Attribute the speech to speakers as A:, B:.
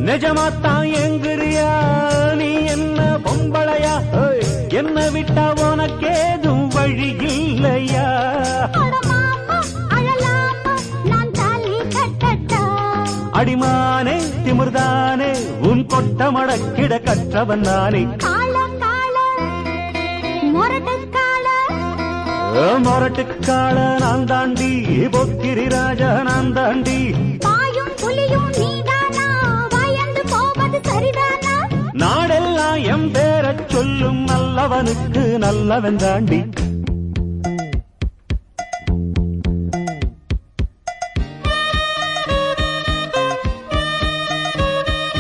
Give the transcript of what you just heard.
A: நிஜமாத்தான் எங்கிறியா நீ என்ன பொம்பளையா என்ன விட்டா உனக்கேதும் வழி இல்லையா அடிமானே திமிர்தானே உன் கொட்ட மடக்கிட கற்றவன் நானே மொரட்டுக்கால நான் தாண்டி பொக்கிரி ராஜா நான் தாண்டி நாடெல்லாம் எம் பேரச் சொல்லும் நல்லவனுக்கு நல்லவன் தாண்டி